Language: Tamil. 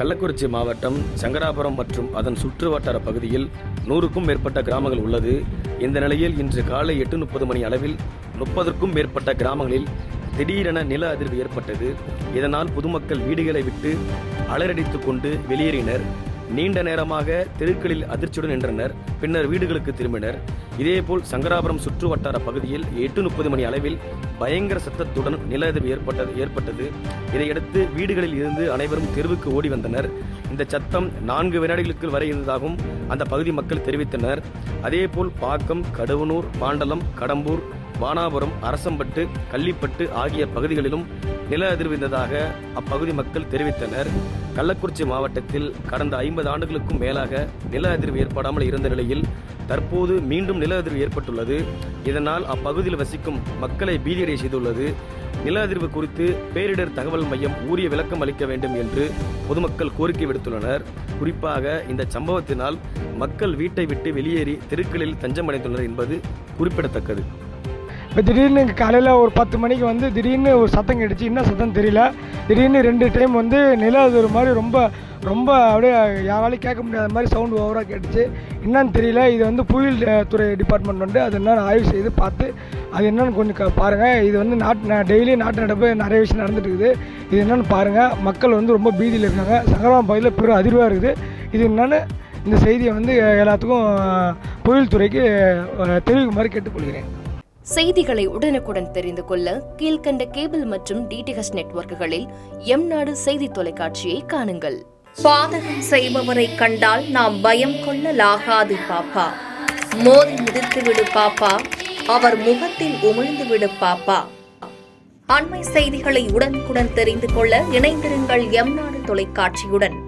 கள்ளக்குறிச்சி மாவட்டம் சங்கராபுரம் மற்றும் அதன் சுற்றுவட்டார பகுதியில் 100க்கும் மேற்பட்ட கிராமங்கள் உள்ளது. இந்த நிலையில் இன்று காலை 8:30 மணி அளவில் 30க்கும் மேற்பட்ட கிராமங்களில் திடீரென நில அதிர்வு ஏற்பட்டது. இதனால் பொதுமக்கள் வீடுகளை விட்டு அலறடித்துக் கொண்டு வெளியேறினர். நீண்ட நேரமாக தெருக்களில் அதிர்ச்சியுடன் நின்றனர். பின்னர் வீடுகளுக்கு திரும்பினர். இதேபோல் சங்கராபுரம் சுற்று வட்டார பகுதியில் 8:30 மணி அளவில் பயங்கர சத்தத்துடன் நில அதிர்வு ஏற்பட்டது. இதையடுத்து வீடுகளில் இருந்து அனைவரும் தெருவுக்கு ஓடி வந்தனர். இந்த சத்தம் 4 வினாடிகளுக்கு வரை இருந்ததாகவும் அந்த பகுதி மக்கள் தெரிவித்தனர். அதேபோல் பாக்கம், கடுவனூர், பாண்டலம், கடம்பூர், வானாபுரம், அரசம்பட்டு, கள்ளிப்பட்டு ஆகிய பகுதிகளிலும் நில அதிர்வு இருந்ததாக அப்பகுதி மக்கள் தெரிவித்தனர். கள்ளக்குறிச்சி மாவட்டத்தில் கடந்த 50 ஆண்டுகளுக்கும் மேலாக நில அதிர்வு ஏற்படாமல் இருந்த நிலையில் தற்போது மீண்டும் நில அதிர்வு ஏற்பட்டுள்ளது. இதனால் அப்பகுதியில் வசிக்கும் மக்களை பீதியடைய செய்துள்ளது. நில அதிர்வு குறித்து பேரிடர் தகவல் மையம் உரிய விளக்கம் அளிக்க வேண்டும் என்று பொதுமக்கள் கோரிக்கை விடுத்துள்ளனர். குறிப்பாக இந்த சம்பவத்தினால் மக்கள் வீட்டை விட்டு வெளியேறி தெருக்களில் தஞ்சமடைந்துள்ளனர் என்பது குறிப்பிடத்தக்கது. இப்போ திடீர்னு காலையில் ஒரு 10 மணிக்கு திடீர்னு ஒரு சத்தம் கேட்டுச்சு. என்ன சத்தம் தெரியல. திடீர்னு 2 டைம் நில அதிர்வு மாதிரி ரொம்ப அப்படியே யாராலையும் கேட்க முடியாத மாதிரி சவுண்டு ஓவராக கேட்டுச்சு. என்னன்னு தெரியல. இது புயல் துறை டிபார்ட்மெண்ட் அது என்னென்னு ஆய்வு செய்து பார்த்து அது என்னென்னு கொஞ்சம் பாருங்கள். இது டெய்லி நாட்டு நடப்பு நிறைய விஷயம் நடந்துட்டு இருக்குது. இது என்னென்னு பாருங்கள். மக்கள் ரொம்ப பீதியில் இருக்காங்க. சங்கராபுரம் பகுதியில் பெரும் அதிர்வாக இருக்குது. இது என்னென்னு இந்த செய்தியை எல்லாத்துக்கும் புயல் துறைக்கு தெரிவிக்குமாறு கேட்டுக்கொள்கிறேன். செய்திகளை உடனுக்குடன் தெரிந்து கொள்ள கீழ்கண்ட கேபிள் மற்றும் டிடிஹெச் நெட்வொர்க்குகளில் எம்நாடு செய்தி தொலைக்காட்சியை காணுங்கள். பாதகம் செய்பவரை கண்டால் நாம் பயம் கொள்ளலாகாது பாப்பா. மோதி மிதித்து விடு பாப்பா, அவர் முகத்தில் உமிழ்ந்து விடு பாப்பா. அண்மை செய்திகளை உடனுக்குடன் தெரிந்து கொள்ள இணைந்திருங்கள் எம்நாடு தொலைக்காட்சியுடன்.